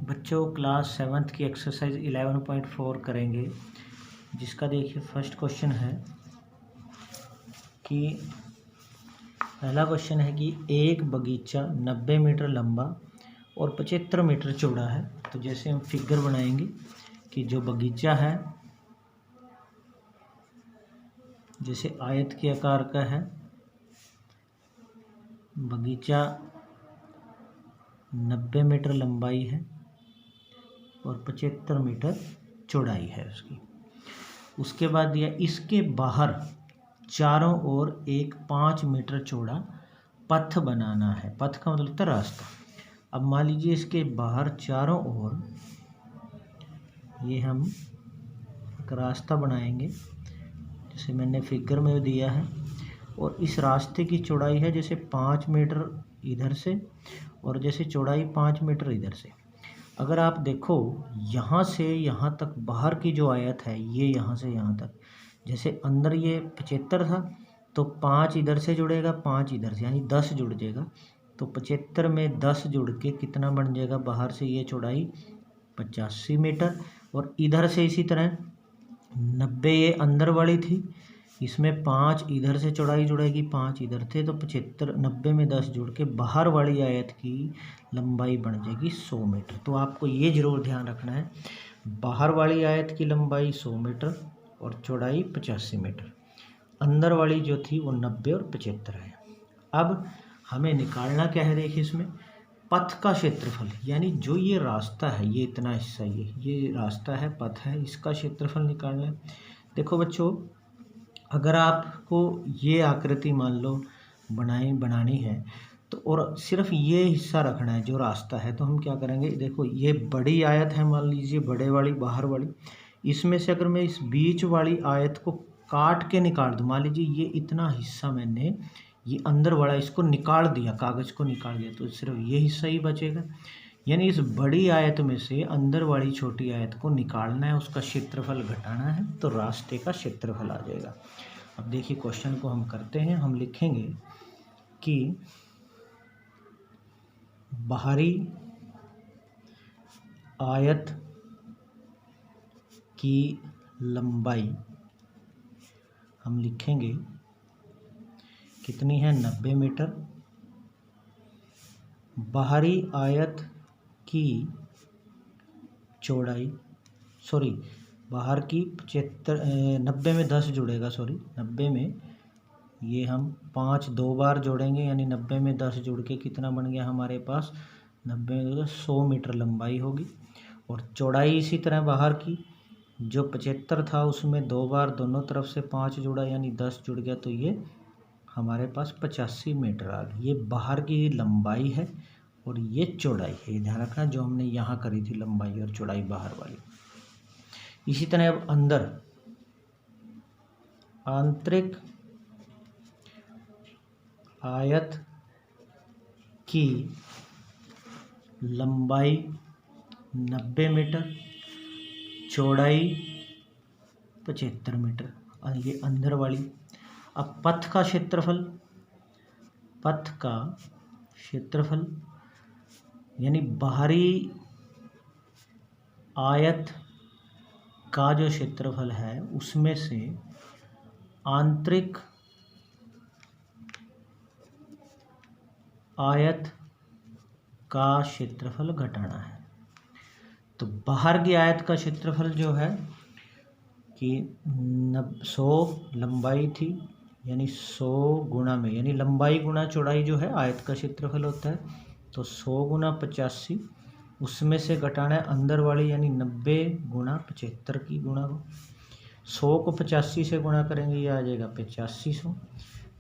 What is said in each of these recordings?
बच्चों class 7th की exercise 11.4 करेंगे, जिसका देखिए फर्स्ट क्वेश्चन है कि पहला क्वेश्चन है कि एक बगीचा 90 मीटर लंबा और 75 मीटर चौड़ा है। तो जैसे हम फिगर बनाएंगे कि जो बगीचा है जैसे आयत के आकार का है, बगीचा 90 मीटर लंबाई है और 75 मीटर चौड़ाई है उसकी। उसके बाद दिया इसके बाहर चारों ओर एक 5 मीटर चौड़ा पथ बनाना है। पथ का मतलब होता है रास्ता। अब मान लीजिए इसके बाहर चारों ओर ये हम एक रास्ता बनाएंगे, जैसे मैंने फिगर में दिया है, और इस रास्ते की चौड़ाई है जैसे 5 मीटर इधर से और जैसे चौड़ाई 5 मीटर इधर से। अगर आप देखो यहाँ से यहाँ तक बाहर की जो आयत है, ये यहाँ से यहाँ तक, जैसे अंदर ये 75 था तो 5 इधर से जुड़ेगा, 5 इधर से, यानी 10 जुड़ जाएगा। तो 75 में 10 जुड़ के कितना बन जाएगा, बाहर से ये चौड़ाई 85 मीटर। और इधर से इसी तरह 90 ये अंदर वाली थी, इसमें 5 इधर से चौड़ाई जुड़ेगी, 5 इधर थे, तो 75 90 में 10 जुड़ के बाहर वाली आयत की लंबाई बन जाएगी 100 मीटर। तो आपको ये जरूर ध्यान रखना है, बाहर वाली आयत की लंबाई 100 मीटर और चौड़ाई 85 मीटर, अंदर वाली जो थी वो 90 और 75 है। अब हमें निकालना क्या है, देखिए इसमें पथ का क्षेत्रफल, यानी जो ये रास्ता है, ये इतना हिस्सा, ये रास्ता है, पथ है, इसका क्षेत्रफल निकालना है। देखो बच्चों, अगर आपको ये आकृति मान लो बनानी है तो, और सिर्फ ये हिस्सा रखना है जो रास्ता है, तो हम क्या करेंगे, देखो ये बड़ी आयत है, मान लीजिए बड़े वाली बाहर वाली, इसमें से अगर मैं इस बीच वाली आयत को काट के निकाल दूँ, मान लीजिए ये इतना हिस्सा मैंने ये अंदर वाला इसको निकाल दिया, कागज़ को निकाल दिया, तो सिर्फ ये हिस्सा ही बचेगा। यानी इस बड़ी आयत में से अंदर वाली छोटी आयत को निकालना है, उसका क्षेत्रफल घटाना है, तो रास्ते का क्षेत्रफल आ जाएगा। अब देखिए क्वेश्चन को हम करते हैं, हम लिखेंगे कि बाहरी आयत की लंबाई हम लिखेंगे कितनी है, 90 मीटर। बाहरी आयत की चौड़ाई, सॉरी बाहर की 90 में 10 जुड़ेगा, 90 में ये हम 5 2 बार जोड़ेंगे, यानी 90 में 10 जुड़ के कितना बन गया हमारे पास, 90 में 100 मीटर लंबाई होगी। और चौड़ाई इसी तरह बाहर की जो 75 था उसमें 2 बार दोनों तरफ से 5 जुड़ा, यानी 10 जुड़ गया, तो ये हमारे पास 85 मीटर आ गई। ये बाहर की लंबाई है और ये चौड़ाई है, ये ध्यान रखना, जो हमने यहाँ करी थी लंबाई और चौड़ाई बाहर वाली। इसी तरह अब अंदर आंतरिक आयत की लंबाई 90 मीटर, चौड़ाई 75 मीटर, और ये अंदर वाली। अब पथ का क्षेत्रफल यानी बाहरी आयत का जो क्षेत्रफल है उसमें से आंतरिक आयत का क्षेत्रफल घटाना है। तो बाहर की आयत का क्षेत्रफल जो है कि 100 लंबाई थी, यानी 100 गुणा में, यानी लंबाई गुणा चौड़ाई जो है आयत का क्षेत्रफल होता है, तो 100 गुणा 85, उसमें से घटाना है अंदर वाली, यानी 90 गुणा 75 की गुणा को, 100 को 85 से गुणा करेंगे, ये आ जाएगा 8500।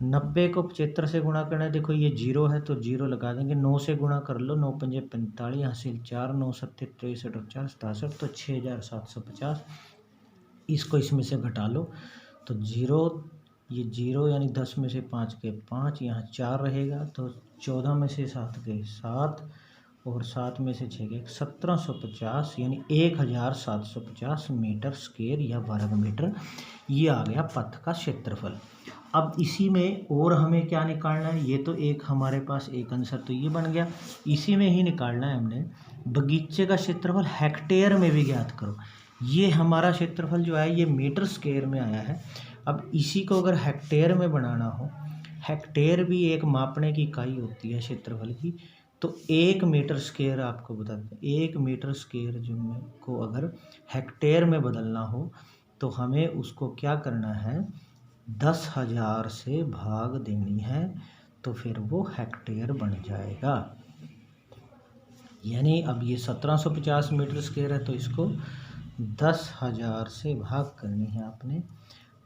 90 को 75 से गुणा करना है, देखो ये 0 है तो 0 लगा देंगे, 9 से गुणा कर लो, 9 पंजे 45, हासिल 4, 9 सत्ते 63 और 4 67, तो 6750। इसको इसमें से घटा लो तो 0, ये 0 यानी 10 में से 5 के 5, यहाँ 4 रहेगा, तो 14 में से 7 के 7 और 7 में से 6 के 1750, यानी 1750 मीटर स्क्वायर या वर्ग मीटर, ये आ गया पथ का क्षेत्रफल। अब इसी में और हमें क्या निकालना है, ये तो एक हमारे पास एक आंसर तो ये बन गया, इसी में ही निकालना है हमने बगीचे का क्षेत्रफल हेक्टेयर में भी ज्ञात करो। ये हमारा क्षेत्रफल जो है ये मीटर स्क्वायर में आया है। अब इसी को अगर हेक्टेयर में बनाना हो, हेक्टेयर भी एक मापने की इकाई होती है क्षेत्रफल की, तो 1 मीटर स्क्वायर आपको बता दें, 1 मीटर स्क्वायर जो को अगर हेक्टेयर में बदलना हो तो हमें उसको क्या करना है, 10,000 से भाग देनी है, तो फिर वो हेक्टेयर बन जाएगा। यानी अब ये 1750 मीटर स्क्वायर है, तो इसको 10,000 से भाग करनी है आपने।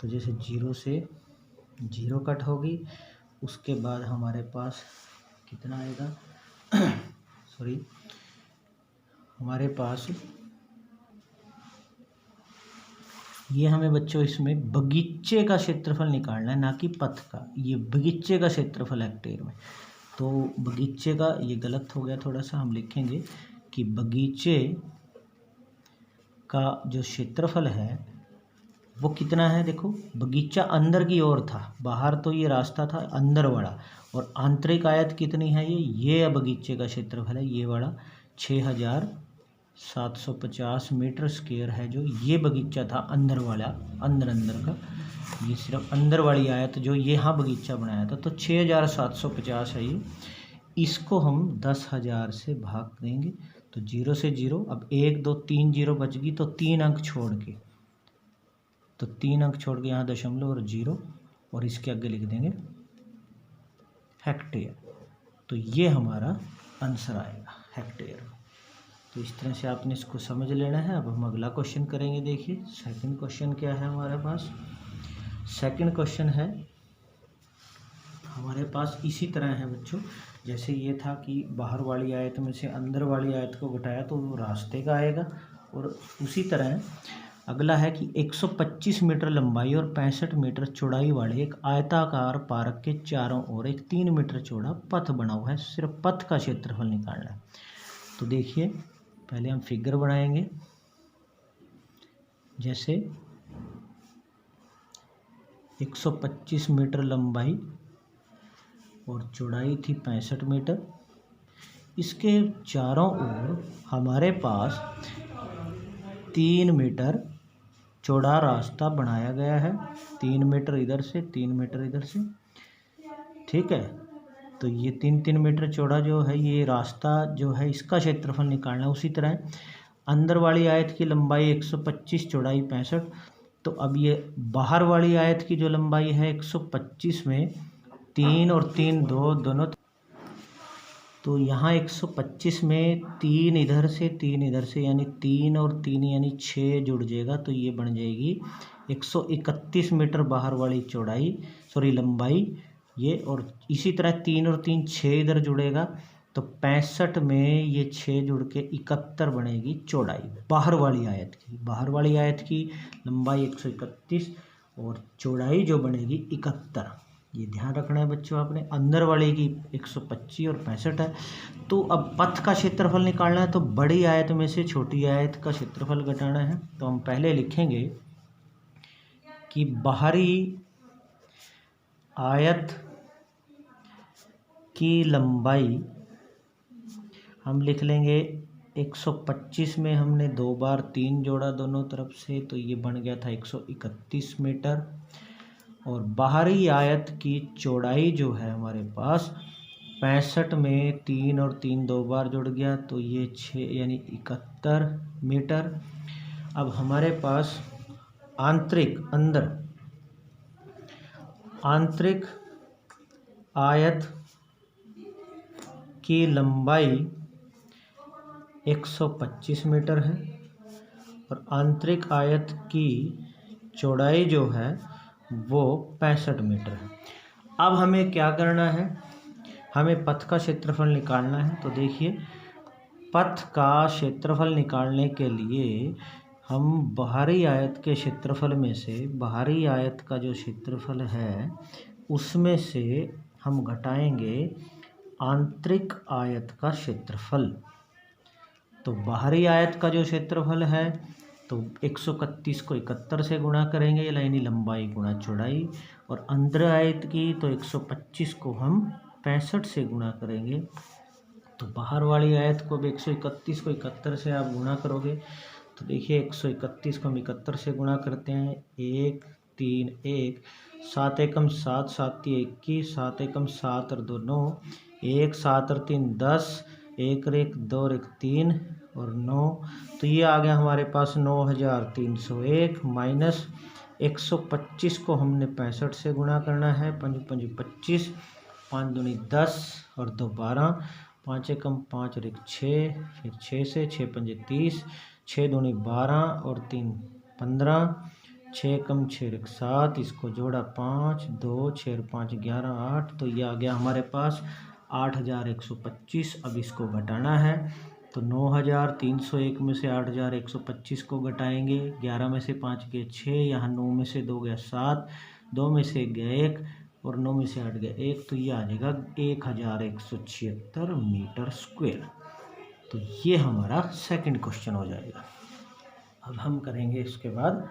तो जैसे 0 से 0 कट होगी, उसके बाद हमारे पास कितना आएगा सॉरी, हमारे पास ये हमें बच्चों इसमें बगीचे का क्षेत्रफल निकालना है, ना कि पथ का। ये बगीचे का क्षेत्रफल हेक्टेयर में, तो बगीचे का ये गलत हो गया थोड़ा सा, हम लिखेंगे कि बगीचे का जो क्षेत्रफल है वो कितना है। देखो बगीचा अंदर की ओर था, बाहर तो ये रास्ता था अंदर वाला, और आंतरिक आयत कितनी है, ये बगीचे का क्षेत्रफल है ये वाला 6,750 मीटर स्क्वायर है, जो ये बगीचा था अंदर वाला, अंदर का, ये सिर्फ अंदर वाली आयत जो ये यहाँ बगीचा बनाया था, तो 6,750 है ये। इसको हम 10,000 से भाग देंगे, तो 0 से 0, अब 1 2 3 0 बच गई, तो 3 अंक छोड़ के, तो 3 अंक छोड़ के यहाँ दशमलव और 0, और इसके आगे लिख देंगे हेक्टेयर। तो ये हमारा आंसर आएगा हेक्टेयर। तो इस तरह से आपने इसको समझ लेना है। अब हम अगला क्वेश्चन करेंगे। देखिए सेकंड क्वेश्चन क्या है हमारे पास। सेकंड क्वेश्चन है हमारे पास इसी तरह है बच्चों, जैसे ये था कि बाहर वाली आयत में से अंदर वाली आयत को घटाया तो वो रास्ते का आएगा, और उसी तरह अगला है कि 125 मीटर लंबाई और 65 मीटर चौड़ाई वाले एक आयताकार पार्क के चारों ओर एक 3 मीटर चौड़ा पथ बना हुआ है, सिर्फ पथ का क्षेत्रफल निकालना है। तो देखिए पहले हम फिगर बनाएंगे। जैसे 125 मीटर लंबाई और चौड़ाई थी 65 मीटर, इसके चारों ओर हमारे पास 3 मीटर चौड़ा रास्ता बनाया गया है, 3 मीटर इधर से 3 मीटर इधर से, ठीक है। तो ये 3 मीटर चौड़ा जो है ये रास्ता जो है इसका क्षेत्रफल निकालना है। उसी तरह अंदर वाली आयत की लंबाई 125, चौड़ाई 65, तो अब ये बाहर वाली आयत की जो लंबाई है 125 में 3 और 3 दोनों, तो यहाँ 125 में 3 इधर से 3 इधर से, यानी 3 और 3 यानी 6 जुड़ जाएगा, तो ये बन जाएगी 131 मीटर बाहर वाली लंबाई ये, और इसी तरह 3 और 3 6 इधर जुड़ेगा, तो 65 में ये 6 जुड़ के 71 बनेगी चौड़ाई बाहर वाली आयत की। बाहर वाली आयत की लंबाई 131 और चौड़ाई जो बनेगी 71, ये ध्यान रखना है बच्चों आपने। अंदर वाले की 125 और 65 है। तो अब पथ का क्षेत्रफल निकालना है, तो बड़ी आयत में से छोटी आयत का क्षेत्रफल घटाना है। तो हम पहले लिखेंगे कि बाहरी आयत की लंबाई हम लिख लेंगे 125 में हमने 2 बार 3 जोड़ा दोनों तरफ से, तो ये बन गया था 131 मीटर, और बाहरी आयत की चौड़ाई जो है हमारे पास 65 में 3 और 3 2 बार जुड़ गया, तो ये 6 यानी 71 मीटर। अब हमारे पास आंतरिक आयत की लंबाई 125 मीटर है, और आंतरिक आयत की चौड़ाई जो है वो 65 मीटर है। अब हमें क्या करना है, हमें पथ का क्षेत्रफल निकालना है। तो देखिए पथ का क्षेत्रफल निकालने के लिए हम बाहरी आयत के क्षेत्रफल में से, बाहरी आयत का जो क्षेत्रफल है उसमें से हम घटाएंगे आंतरिक आयत का क्षेत्रफल। तो बाहरी आयत का जो क्षेत्रफल है तो 131 को 71 से गुणा करेंगे, यानी लंबाई गुणा चौड़ाई, और अंदर आयत की तो 125 को हम 65 से गुणा करेंगे। तो बाहर वाली आयत को अब 131 को 71 से आप गुणा करोगे तो देखिए 131 को हम 71 से गुणा करते हैं, 1 3 1 7 एकम 7 7 21 7 एकम 7 और 2 9 1 7 और 3 10 1 और 1 2 और 1 3 और 9। तो ये आ गया हमारे पास 9301 माइनस 125 को हमने 65 से गुणा करना है, 5 5 25 5 दूनी 10 और 2 12 5 एकम 5 और 1 6, फिर 6 से 6 पंजे 30 6 दूनी 12 और 3 15 6 एकम 6 और 1 7, इसको जोड़ा 5 2 6 और 5 11 8। तो ये आ गया हमारे पास 8125। अब इसको घटाना है तो 9301 में से 8125 को घटाएंगे, 11 में से 5 गए 6, यहाँ 9 में से 2 गया 7, 2 में से गया 1 और 9 में से 8 गया 1, तो ये आ जाएगा 1176 मीटर स्क्वायर। तो ये हमारा सेकंड क्वेश्चन हो जाएगा। अब हम करेंगे इसके बाद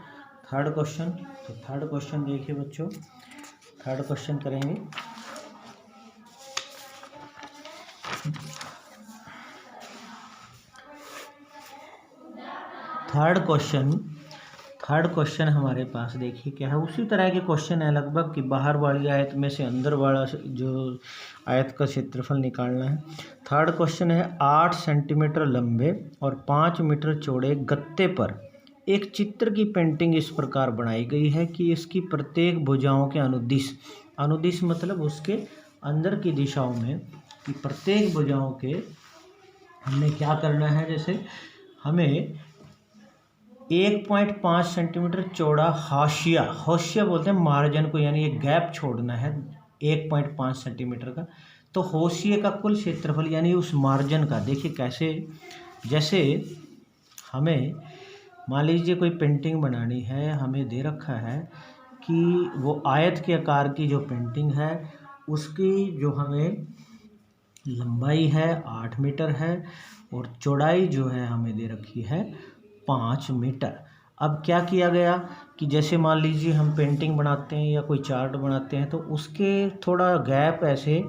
थर्ड क्वेश्चन। तो थर्ड क्वेश्चन देखिए बच्चों, थर्ड क्वेश्चन करेंगे। थर्ड क्वेश्चन हमारे पास देखिए क्या है, उसी तरह के क्वेश्चन है लगभग कि बाहर वाली आयत में से अंदर वाला जो आयत का क्षेत्रफल निकालना है। थर्ड क्वेश्चन है 8 सेंटीमीटर लंबे और 5 मीटर चौड़े गत्ते पर एक चित्र की पेंटिंग इस प्रकार बनाई गई है कि इसकी प्रत्येक भुजाओं के अनुदिश मतलब उसके अंदर की दिशाओं में कि प्रत्येक भुजाओं के हमने क्या करना है, जैसे हमें 1.5 सेंटीमीटर चौड़ा हाशिया बोलते हैं मार्जिन को, यानी एक गैप छोड़ना है 1.5 सेंटीमीटर का। तो हाशिए का कुल क्षेत्रफल यानी उस मार्जिन का, देखिए कैसे, जैसे हमें मान लीजिए कोई पेंटिंग बनानी है, हमें दे रखा है कि वो आयत के आकार की जो पेंटिंग है उसकी जो हमें लंबाई है 8 मीटर है और चौड़ाई जो है हमें दे रखी है 5 मीटर। अब क्या किया गया कि जैसे मान लीजिए हम पेंटिंग बनाते हैं या कोई चार्ट बनाते हैं तो उसके थोड़ा गैप ऐसे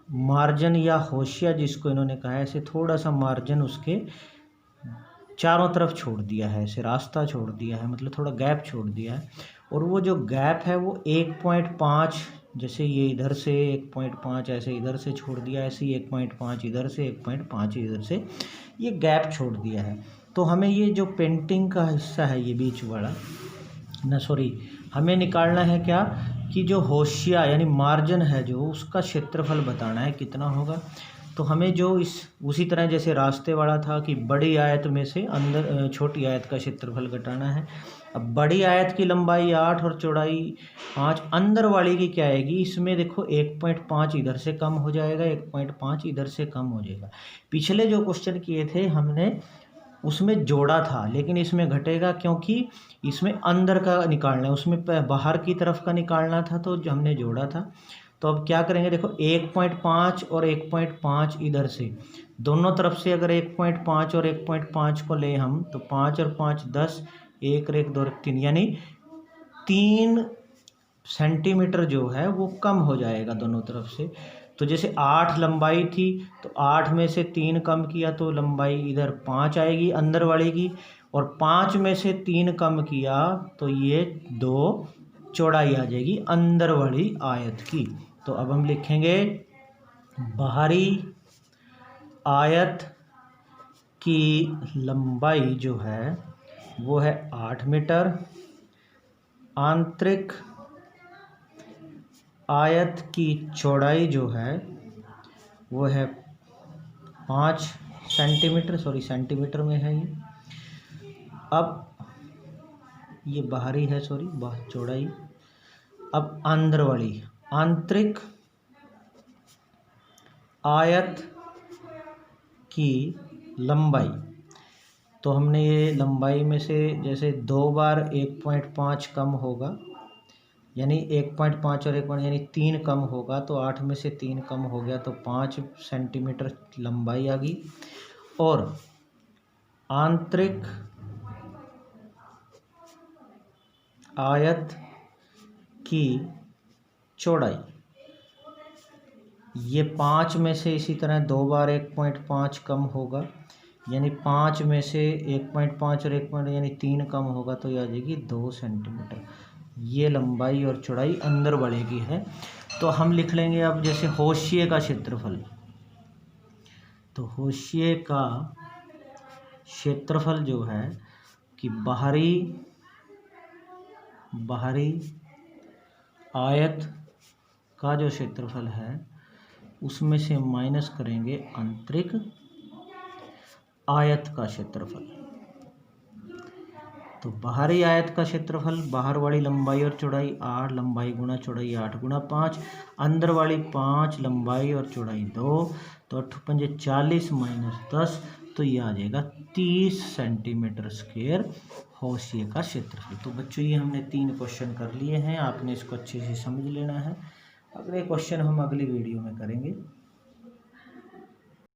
मार्जिन या हाशिया जिसको इन्होंने कहा है, ऐसे थोड़ा सा मार्जिन उसके चारों तरफ छोड़ दिया है, ऐसे रास्ता छोड़ दिया है, मतलब थोड़ा गैप छोड़ दिया है। और वो जो गैप है वो 1.5, जैसे ये इधर से 1.5 ऐसे इधर से छोड़ दिया, ऐसे ही 1.5 इधर से 1.5 इधर से ये गैप छोड़ दिया है। तो हमें ये जो पेंटिंग का हिस्सा है ये बीच वाला हमें निकालना है क्या कि जो हाशिया यानी मार्जिन है जो उसका क्षेत्रफल बताना है कितना होगा। तो हमें जो उसी तरह जैसे रास्ते वाला था कि बड़ी आयत में से अंदर छोटी आयत का क्षेत्रफल घटाना है। अब बड़ी आयत की लंबाई 8 और चौड़ाई 5, अंदर वाली की क्या आएगी, इसमें देखो 1.5 इधर से कम हो जाएगा, 1.5 इधर से कम हो जाएगा। पिछले जो क्वेश्चन किए थे हमने उसमें जोड़ा था, लेकिन इसमें घटेगा क्योंकि इसमें अंदर का निकालना है, उसमें बाहर की तरफ का निकालना था तो हमने जोड़ा था। तो अब क्या करेंगे, देखो 1.5 और 1.5 इधर से दोनों तरफ से अगर 1.5 और 1.5 को ले हम तो 5 और 5 10, 1 और 1 2 और 3 यानी 3 सेंटीमीटर जो है वो कम हो जाएगा दोनों तरफ से। तो जैसे 8 लंबाई थी तो 8 में से 3 कम किया तो लंबाई इधर 5 आएगी अंदर वाले की, और 5 में से 3 कम किया तो ये 2 चौड़ाई आ जाएगी अंदर वाली आयत की। तो अब हम लिखेंगे बाहरी आयत की लंबाई जो है वो है 8 मीटर, आंतरिक आयत की चौड़ाई जो है वो है 5 सेंटीमीटर, सेंटीमीटर में है ये। अब ये बाहरी है चौड़ाई। अब अंदर वाली आंतरिक आयत की लंबाई, तो हमने ये लंबाई में से जैसे 2 बार 1.5 कम होगा यानी 1.5 और 1 यानी 3 कम होगा, तो 8 में से 3 कम हो गया तो 5 सेंटीमीटर लंबाई आ गई। और आंतरिक आयत की चौड़ाई, ये 5 में से इसी तरह 2 बार 1.5 कम होगा, यानी 5 में से 1.5 और 1 यानी 3 कम होगा तो ये आ जाएगी 2 सेंटीमीटर। ये लंबाई और चौड़ाई अंदर वाले की है। तो हम लिख लेंगे अब जैसे हाशिए का क्षेत्रफल, तो हाशिए का क्षेत्रफल जो है कि बाहरी आयत का जो क्षेत्रफल है उसमें से माइनस करेंगे आंतरिक आयत का क्षेत्रफल। तो बाहरी आयत का क्षेत्रफल, बाहर वाली लंबाई और चौड़ाई 8, लंबाई गुणा चौड़ाई 8 गुणा 5, अंदर वाली 5, लंबाई और चौड़ाई 2, तो 8 पंजे 40 माइनस 10, तो ये आ जाएगा 30 सेंटीमीटर स्क्वायर हाशिए का क्षेत्रफल। तो बच्चों ये हमने 3 क्वेश्चन कर लिए हैं, आपने इसको अच्छे से समझ लेना है। अगले क्वेश्चन हम अगली वीडियो में करेंगे।